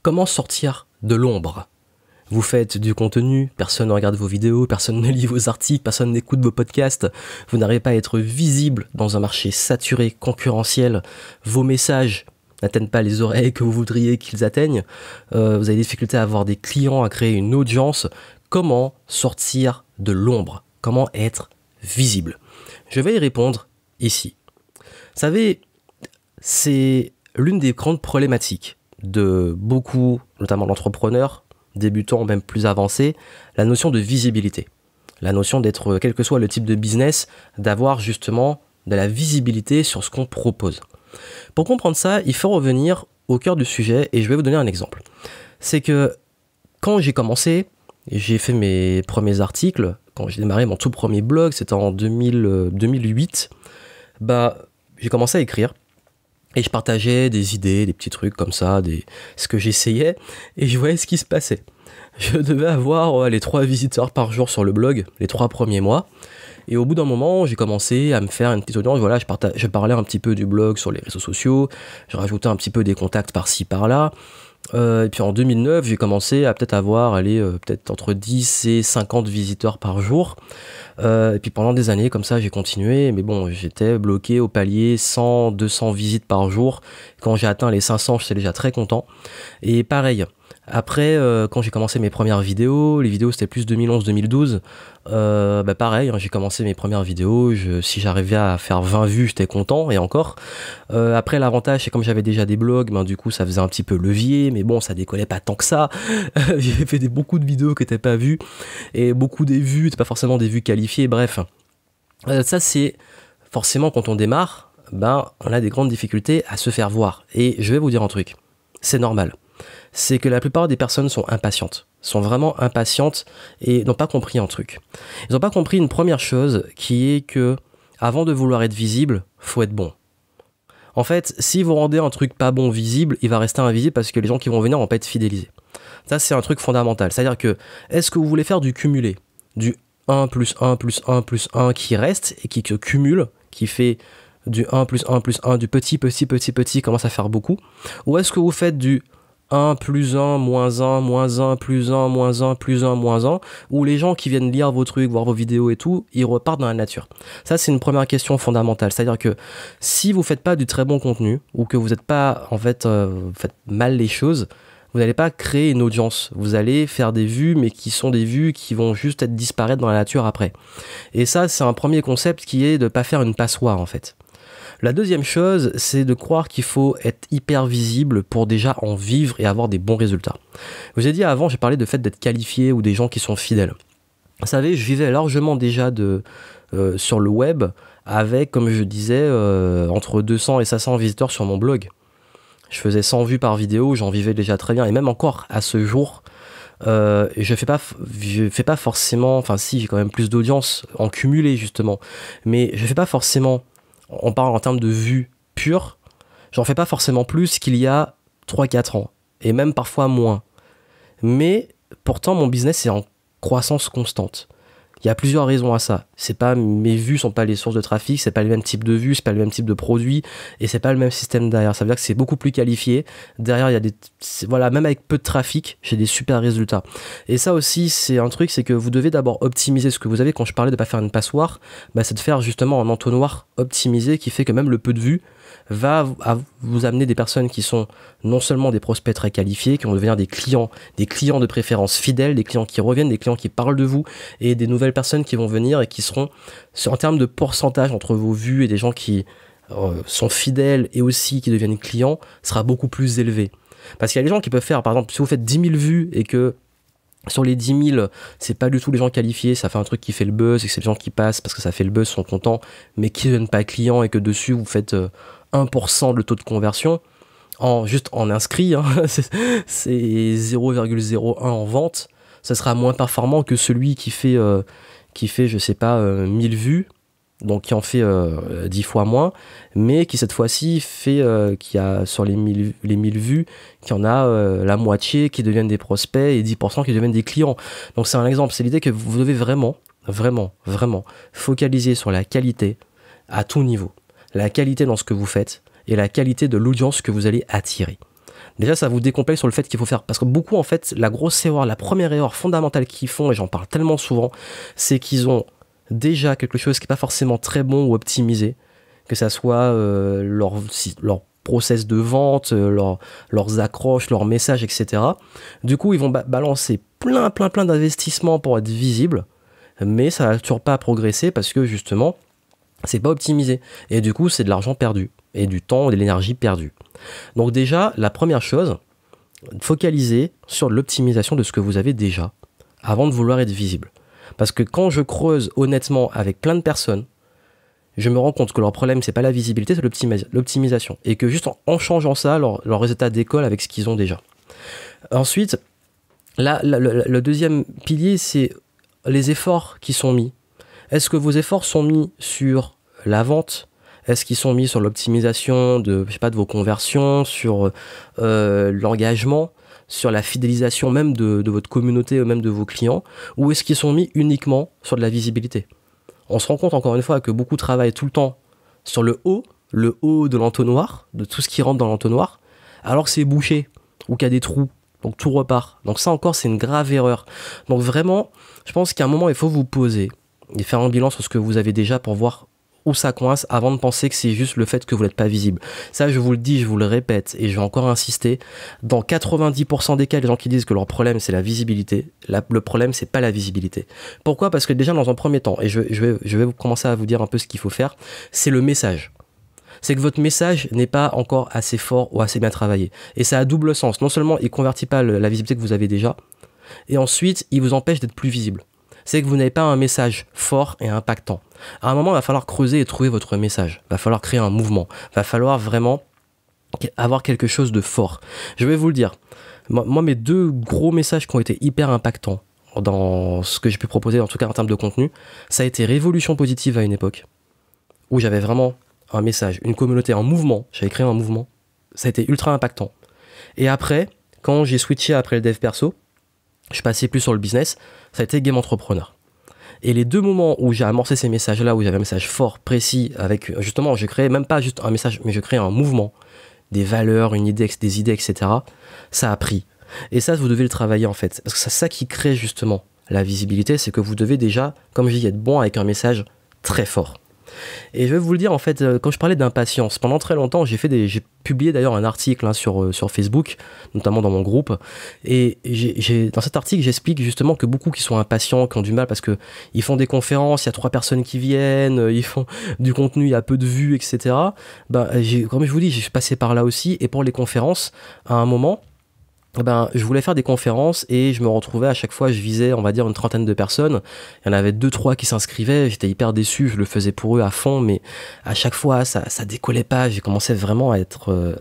Comment sortir de l'ombre? Vous faites du contenu, personne ne regarde vos vidéos, personne ne lit vos articles, personne n'écoute vos podcasts, vous n'arrivez pas à être visible dans un marché saturé, concurrentiel, vos messages n'atteignent pas les oreilles que vous voudriez qu'ils atteignent, vous avez des difficultés à avoir des clients, à créer une audience. Comment sortir de l'ombre? Comment être visible? Je vais y répondre ici. Vous savez, c'est l'une des grandes problématiques de beaucoup, notamment d'entrepreneurs, débutants, même plus avancés, la notion de visibilité. La notion d'être, quel que soit le type de business, d'avoir justement de la visibilité sur ce qu'on propose. Pour comprendre ça, il faut revenir au cœur du sujet et je vais vous donner un exemple. C'est que quand j'ai commencé, j'ai fait mes premiers articles, quand j'ai démarré mon tout premier blog, c'était en 2008, j'ai commencé à écrire. Et je partageais des idées, des petits trucs comme ça, ce que j'essayais, et je voyais ce qui se passait. Je devais avoir les 3 visiteurs par jour sur le blog, les 3 premiers mois. Et au bout d'un moment, j'ai commencé à me faire une petite audience. Voilà, je parlais un petit peu du blog sur les réseaux sociaux, je rajoutais un petit peu des contacts par-ci, par-là. Et puis en 2009, j'ai commencé à peut-être avoir peut-être entre 10 et 50 visiteurs par jour. Et puis pendant des années, comme ça, j'ai continué. Mais bon, j'étais bloqué au palier 100, 200 visites par jour. Quand j'ai atteint les 500, j'étais déjà très content. Et pareil, après, quand j'ai commencé mes premières vidéos, les vidéos c'était plus 2011-2012, pareil, j'ai commencé mes premières vidéos, si j'arrivais à faire 20 vues, j'étais content, et encore. Après, l'avantage, c'est comme j'avais déjà des blogs, du coup, ça faisait un petit peu levier, mais bon, ça décollait pas tant que ça. J'ai fait beaucoup de vidéos qui n'étaient pas vues, et beaucoup des vues, c'est pas forcément des vues qualifiées, bref. Ça, c'est forcément quand on démarre, on a des grandes difficultés à se faire voir. Et je vais vous dire un truc, c'est normal. C'est que la plupart des personnes sont impatientes, sont vraiment impatientes et n'ont pas compris un truc. Ils n'ont pas compris une première chose qui est que, avant de vouloir être visible, faut être bon. En fait, si vous rendez un truc pas bon visible, il va rester invisible parce que les gens qui vont venir vont pas être fidélisés. Ça, c'est un truc fondamental. C'est-à-dire que, est-ce que vous voulez faire du cumulé, du 1 plus 1 plus 1 plus 1 qui reste et qui se cumule, qui fait du 1 plus 1 plus 1, du petit, commence à faire beaucoup, ou est-ce que vous faites du 1 plus 1, moins 1, moins 1, plus 1, moins 1, plus 1, moins 1, où les gens qui viennent lire vos trucs, voir vos vidéos et tout, ils repartent dans la nature. Ça, c'est une première question fondamentale. C'est-à-dire que si vous faites pas du très bon contenu, ou que vous n'êtes pas, vous faites mal les choses, vous n'allez pas créer une audience. Vous allez faire des vues, mais qui sont des vues qui vont juste disparaître dans la nature après. Et ça, c'est un premier concept qui est de pas faire une passoire, en fait. La deuxième chose, c'est de croire qu'il faut être hyper visible pour déjà en vivre et avoir des bons résultats. Je vous ai dit avant, j'ai parlé de fait d'être qualifié ou des gens qui sont fidèles. Vous savez, je vivais largement déjà sur le web avec, comme je disais, entre 200 et 500 visiteurs sur mon blog. Je faisais 100 vues par vidéo, j'en vivais déjà très bien. Et même encore à ce jour, je fais pas forcément, enfin si, j'ai quand même plus d'audience en cumulé justement, mais je fais pas forcément, on parle en termes de vues pures, j'en fais pas forcément plus qu'il y a 3-4 ans, et même parfois moins. Mais pourtant, mon business est en croissance constante. Il y a plusieurs raisons à ça. Mes vues sont pas les sources de trafic, c'est pas le même type de vues, c'est pas le même type de produit, et c'est pas le même système derrière. Ça veut dire que c'est beaucoup plus qualifié. Derrière, il y a même avec peu de trafic, j'ai des super résultats. Et ça aussi, c'est un truc, c'est que vous devez d'abord optimiser ce que vous avez. Quand je parlais de pas faire une passoire, c'est de faire justement un entonnoir optimisé qui fait que même le peu de vues va vous amener des personnes qui sont non seulement des prospects très qualifiés, qui vont devenir des clients de préférence fidèles, des clients qui reviennent, des clients qui parlent de vous, et des nouvelles personnes qui vont venir et qui seront, en termes de pourcentage entre vos vues et des gens qui sont fidèles et aussi qui deviennent clients, sera beaucoup plus élevé. Parce qu'il y a des gens qui peuvent faire, par exemple, si vous faites 10 000 vues et que sur les 10 000, c'est pas du tout les gens qualifiés, ça fait un truc qui fait le buzz et que c'est les gens qui passent parce que ça fait le buzz, sont contents, mais qui ne deviennent pas clients et que dessus vous faites 1% de le taux de conversion, juste en inscrit, c'est 0,01 en vente, ça sera moins performant que celui qui fait je sais pas, 1000 vues, donc qui en fait 10 fois moins, mais qui cette fois-ci fait, qui a sur les 1000 vues, qui en a la moitié qui deviennent des prospects et 10% qui deviennent des clients. Donc c'est un exemple, c'est l'idée que vous devez vraiment focaliser sur la qualité à tout niveau. La qualité dans ce que vous faites et la qualité de l'audience que vous allez attirer. Déjà, ça vous décomplexe sur le fait qu'il faut faire. Parce que beaucoup, en fait, la grosse erreur, la première erreur fondamentale qu'ils font, et j'en parle tellement souvent, c'est qu'ils ont déjà quelque chose qui n'est pas forcément très bon ou optimisé, que ça soit leur process de vente, leurs accroches, leurs messages, etc. Du coup, ils vont balancer plein d'investissements pour être visibles, mais ça va toujours pas progresser parce que justement, c'est pas optimisé. Et du coup, c'est de l'argent perdu, et du temps et de l'énergie perdue. Donc déjà, la première chose, focalisez sur l'optimisation de ce que vous avez déjà, avant de vouloir être visible. Parce que quand je creuse honnêtement avec plein de personnes, je me rends compte que leur problème, c'est pas la visibilité, c'est l'optimisation. Et que juste en changeant ça, leur résultat décolle avec ce qu'ils ont déjà. Ensuite, le deuxième pilier, c'est les efforts qui sont mis. Est-ce que vos efforts sont mis sur la vente ? Est-ce qu'ils sont mis sur l'optimisation de vos conversions, sur l'engagement, sur la fidélisation même de votre communauté, même de vos clients ? Ou est-ce qu'ils sont mis uniquement sur de la visibilité ? On se rend compte encore une fois que beaucoup travaillent tout le temps sur le haut de l'entonnoir, de tout ce qui rentre dans l'entonnoir, alors que c'est bouché ou qu'il y a des trous. Donc tout repart. Donc ça encore, c'est une grave erreur. Donc vraiment, je pense qu'à un moment, il faut vous poser et faire un bilan sur ce que vous avez déjà pour voir où ça coince avant de penser que c'est juste le fait que vous n'êtes pas visible. Ça, je vous le dis, je vous le répète et je vais encore insister. Dans 90% des cas, les gens qui disent que leur problème c'est la visibilité, le problème c'est pas la visibilité. Pourquoi ? Parce que déjà dans un premier temps, et je vais commencer à vous dire un peu ce qu'il faut faire, c'est le message. C'est que votre message n'est pas encore assez fort ou assez bien travaillé. Et ça a double sens. Non seulement il ne convertit pas la visibilité que vous avez déjà, et ensuite il vous empêche d'être plus visible. C'est que vous n'avez pas un message fort et impactant. À un moment, il va falloir creuser et trouver votre message. Il va falloir créer un mouvement. Il va falloir vraiment avoir quelque chose de fort. Je vais vous le dire. Moi, mes deux gros messages qui ont été hyper impactants dans ce que j'ai pu proposer, en tout cas en termes de contenu, ça a été Révolution Positive à une époque, où j'avais vraiment un message, une communauté, un mouvement. J'avais créé un mouvement. Ça a été ultra impactant. Et après, quand j'ai switché après le dev perso, je passais plus sur le business, ça a été Game Entrepreneur. Et les deux moments où j'ai amorcé ces messages-là, où j'avais un message fort, précis, avec justement, je créais même pas juste un message, mais je créais un mouvement, des valeurs, des idées, etc. Ça a pris. Et ça, vous devez le travailler en fait. Parce que c'est ça qui crée justement la visibilité, c'est que vous devez déjà, comme je dis, être bon avec un message très fort. Et je vais vous le dire en fait, quand je parlais d'impatience, pendant très longtemps j'ai publié d'ailleurs un article sur Facebook, notamment dans mon groupe, et dans cet article j'explique justement que beaucoup qui sont impatients, qui ont du mal parce que ils font des conférences, il y a 3 personnes qui viennent, ils font du contenu, il y a peu de vues, etc. Comme je vous dis, j'ai passé par là aussi, et pour les conférences, à un moment, je voulais faire des conférences et je me retrouvais à chaque fois, je visais on va dire une 30aine de personnes, il y en avait 2-3 qui s'inscrivaient, j'étais hyper déçu, je le faisais pour eux à fond, mais à chaque fois ça décollait pas, j'ai commencé vraiment à être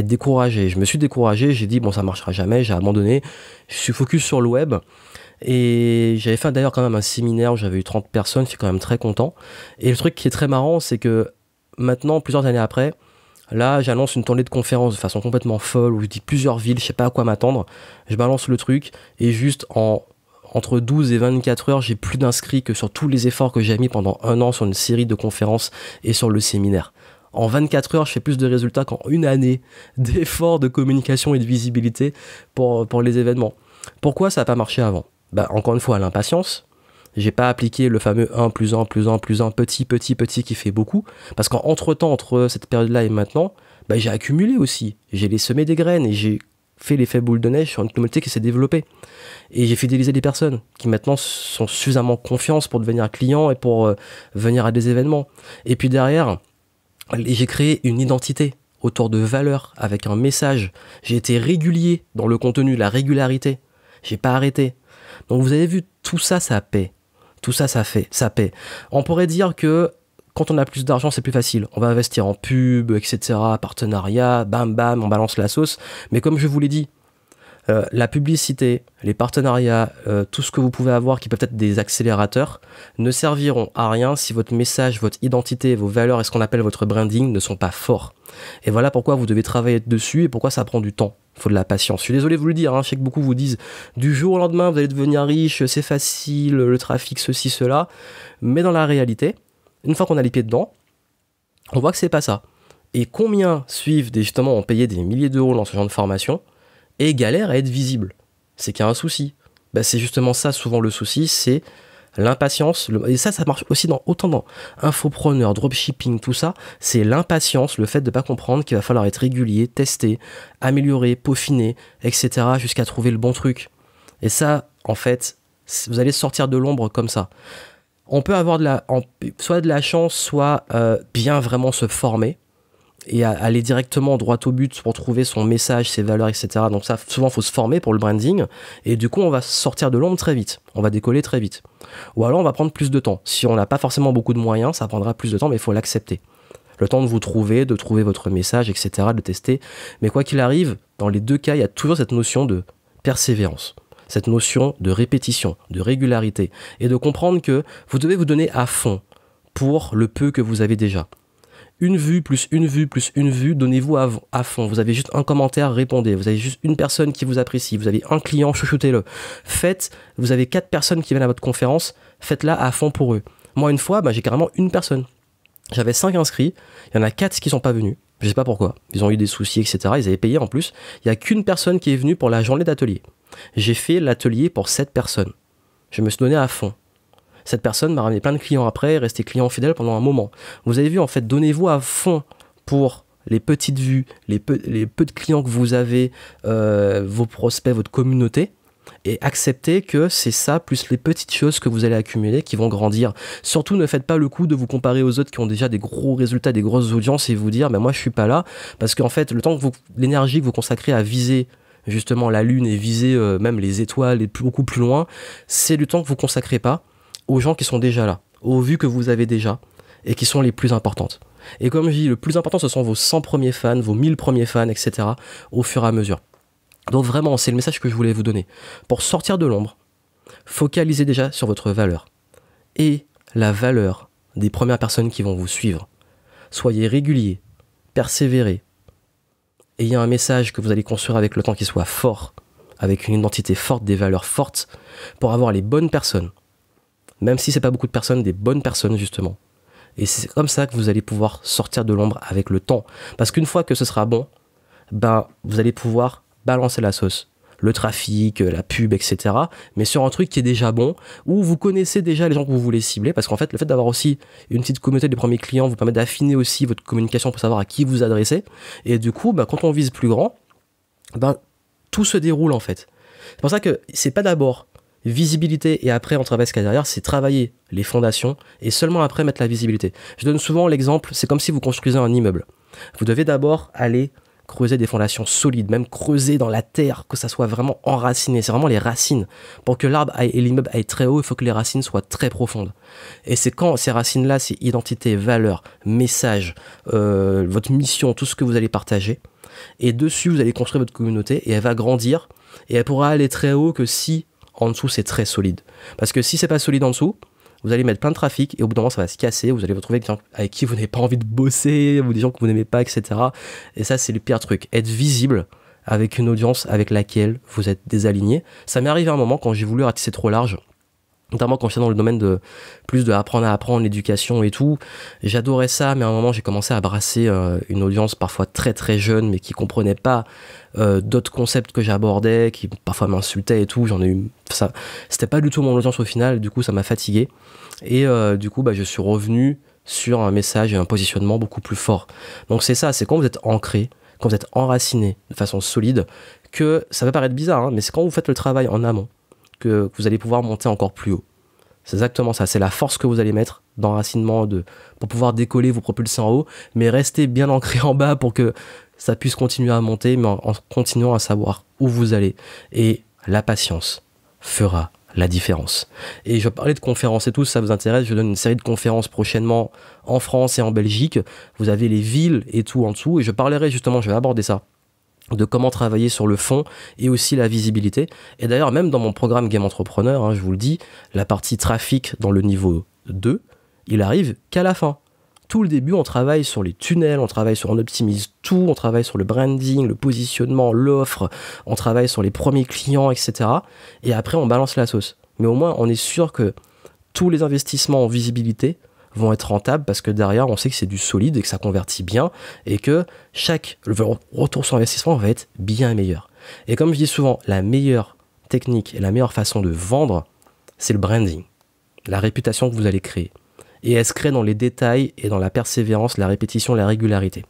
découragé, je me suis découragé, j'ai dit bon ça marchera jamais, j'ai abandonné, je suis focus sur le web. Et j'avais fait d'ailleurs quand même un séminaire où j'avais eu 30 personnes, je suis quand même très content. Et le truc qui est très marrant, c'est que maintenant, plusieurs années après, là, j'annonce une tournée de conférences de façon complètement folle, où je dis plusieurs villes, je sais pas à quoi m'attendre. Je balance le truc, et juste entre 12 et 24 heures, j'ai plus d'inscrits que sur tous les efforts que j'ai mis pendant 1 an sur une série de conférences et sur le séminaire. En 24 heures, je fais plus de résultats qu'en 1 année d'efforts de communication et de visibilité pour les événements. Pourquoi ça n'a pas marché avant ? Encore une fois, l'impatience. J'ai pas appliqué le fameux 1 plus 1 plus 1 plus 1 petit qui fait beaucoup, parce qu'entre-temps, entre cette période-là et maintenant, j'ai accumulé aussi, j'ai semé des graines et j'ai fait l'effet boule de neige sur une communauté qui s'est développée. Et j'ai fidélisé des personnes qui maintenant sont suffisamment confiance pour devenir clients et pour venir à des événements. Et puis derrière, j'ai créé une identité autour de valeurs avec un message. J'ai été régulier dans le contenu, la régularité. J'ai pas arrêté. Donc vous avez vu, tout ça, ça paie. Tout ça, ça paie. On pourrait dire que quand on a plus d'argent, c'est plus facile. On va investir en pub, etc., partenariat, bam, on balance la sauce. Mais comme je vous l'ai dit, la publicité, les partenariats, tout ce que vous pouvez avoir qui peut être des accélérateurs, ne serviront à rien si votre message, votre identité, vos valeurs et ce qu'on appelle votre branding ne sont pas forts. Et voilà pourquoi vous devez travailler dessus et pourquoi ça prend du temps. Il faut de la patience. Je suis désolé de vous le dire, je sais que beaucoup vous disent du jour au lendemain vous allez devenir riche, c'est facile, le trafic, ceci, cela. Mais dans la réalité, une fois qu'on a les pieds dedans, on voit que c'est pas ça. Et combien suivent justement ont payé des milliers d'euros dans ce genre de formation et galèrent à être visibles? C'est qu'il y a un souci. Bah, c'est justement ça souvent le souci, c'est l'impatience. Et ça marche aussi autant dans infopreneur, dropshipping, tout ça. C'est l'impatience, le fait de ne pas comprendre qu'il va falloir être régulier, tester, améliorer, peaufiner, etc. jusqu'à trouver le bon truc. Et ça, en fait, vous allez sortir de l'ombre comme ça. On peut avoir soit de la chance, soit bien vraiment se former et aller directement droit au but pour trouver son message, ses valeurs, etc. Donc ça, souvent, il faut se former pour le branding. Et du coup, on va sortir de l'ombre très vite. On va décoller très vite. Ou alors, on va prendre plus de temps. Si on n'a pas forcément beaucoup de moyens, ça prendra plus de temps, mais il faut l'accepter. Le temps de vous trouver, de trouver votre message, etc., de tester. Mais quoi qu'il arrive, dans les deux cas, il y a toujours cette notion de persévérance. Cette notion de répétition, de régularité. Et de comprendre que vous devez vous donner à fond pour le peu que vous avez déjà. Une vue, plus une vue, plus une vue, donnez-vous à fond. Vous avez juste un commentaire, répondez. Vous avez juste une personne qui vous apprécie. Vous avez un client, chouchoutez-le. Vous avez 4 personnes qui viennent à votre conférence, faites-la à fond pour eux. Moi, une fois, j'ai carrément une personne. J'avais 5 inscrits, il y en a 4 qui sont pas venus. Je sais pas pourquoi. Ils ont eu des soucis, etc. Ils avaient payé en plus. Il y a qu'une personne qui est venue pour la journée d'atelier. J'ai fait l'atelier pour 7 personnes. Je me suis donné à fond. Cette personne m'a ramené plein de clients après, resté client fidèle pendant un moment. Vous avez vu, en fait, donnez-vous à fond pour les petites vues, les peu de clients que vous avez, vos prospects, votre communauté, et acceptez que c'est ça, plus les petites choses que vous allez accumuler qui vont grandir. Surtout, ne faites pas le coup de vous comparer aux autres qui ont déjà des gros résultats, des grosses audiences, et vous dire, moi, je suis pas là, parce qu'en fait, le temps que l'énergie que vous consacrez à viser justement la lune et viser même les étoiles et beaucoup plus loin, c'est du temps que vous consacrez pas aux gens qui sont déjà là, aux vues que vous avez déjà et qui sont les plus importantes. Et comme je dis, le plus important, ce sont vos 100 premiers fans, vos 1000 premiers fans, etc. au fur et à mesure. Donc vraiment, c'est le message que je voulais vous donner. Pour sortir de l'ombre, focalisez déjà sur votre valeur et la valeur des premières personnes qui vont vous suivre. Soyez régulier, persévérez. Ayez un message que vous allez construire avec le temps qui soit fort, avec une identité forte, des valeurs fortes, pour avoir les bonnes personnes. Même si c'est pas beaucoup de personnes, des bonnes personnes justement. Et c'est comme ça que vous allez pouvoir sortir de l'ombre avec le temps. Parce qu'une fois que ce sera bon, vous allez pouvoir balancer la sauce. Le trafic, la pub, etc. Mais sur un truc qui est déjà bon, où vous connaissez déjà les gens que vous voulez cibler. Parce qu'en fait, le fait d'avoir aussi une petite communauté de premiers clients vous permet d'affiner aussi votre communication pour savoir à qui vous adressez. Et du coup, quand on vise plus grand, tout se déroule en fait. C'est pour ça que c'est pas d'abord visibilité et après on travaille ce qu'il y a derrière, c'est travailler les fondations et seulement après mettre la visibilité. Je donne souvent l'exemple, c'est comme si vous construisez un immeuble. Vous devez d'abord aller creuser des fondations solides, même creuser dans la terre, que ça soit vraiment enraciné. C'est vraiment les racines. Pour que l'arbre et l'immeuble aillent très haut, il faut que les racines soient très profondes. Et c'est quand ces racines-là, c'est identité, valeur, message, votre mission, tout ce que vous allez partager. Et dessus, vous allez construire votre communauté et elle va grandir et elle pourra aller très haut que si en dessous c'est très solide. Parce que si c'est pas solide en dessous, vous allez mettre plein de trafic et au bout d'un moment ça va se casser, vous allez vous retrouver avec des gens avec qui vous n'avez pas envie de bosser, ou des gens que vous n'aimez pas, etc. Et ça c'est le pire truc, être visible avec une audience avec laquelle vous êtes désaligné. Ça m'est arrivé à un moment quand j'ai voulu ratisser trop large, notamment quand j'étais dans le domaine de plus de apprendre à apprendre, l'éducation et tout. J'adorais ça, mais à un moment j'ai commencé à brasser une audience parfois très très jeune, mais qui comprenait pas d'autres concepts que j'abordais, qui parfois m'insultaient et tout. J'en ai eu ça, c'était pas du tout mon audience au final. Du coup, ça m'a fatigué. Et du coup, je suis revenu sur un message et un positionnement beaucoup plus fort. Donc c'est ça, c'est quand vous êtes ancré, quand vous êtes enraciné de façon solide, que ça va paraître bizarre, mais c'est quand vous faites le travail en amont que vous allez pouvoir monter encore plus haut. C'est exactement ça, c'est la force que vous allez mettre d'enracinement pour pouvoir décoller, vous propulser en haut, mais rester bien ancré en bas pour que ça puisse continuer à monter, mais en continuant à savoir où vous allez. Et la patience fera la différence. Et je parlais de conférences et tout, si ça vous intéresse, je donne une série de conférences prochainement en France et en Belgique. Vous avez les villes et tout en dessous, et je parlerai justement, je vais aborder ça, de comment travailler sur le fond et aussi la visibilité. Et d'ailleurs, même dans mon programme Game Entrepreneur, je vous le dis, la partie trafic dans le niveau 2, il arrive qu'à la fin. Tout le début, on travaille sur les tunnels, on optimise tout, on travaille sur le branding, le positionnement, l'offre, on travaille sur les premiers clients, etc. Et après, on balance la sauce. Mais au moins, on est sûr que tous les investissements en visibilité vont être rentables parce que derrière, on sait que c'est du solide et que ça convertit bien et que le retour sur investissement va être bien meilleur. Et comme je dis souvent, la meilleure technique et la meilleure façon de vendre, c'est le branding, la réputation que vous allez créer. Et elle se crée dans les détails et dans la persévérance, la répétition, la régularité.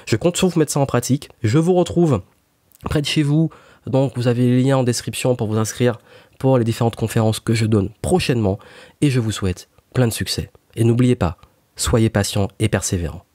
Je compte sur vous mettre ça en pratique. Je vous retrouve près de chez vous. Donc, vous avez les liens en description pour vous inscrire pour les différentes conférences que je donne prochainement. Et je vous souhaite plein de succès. Et n'oubliez pas, soyez patient et persévérant.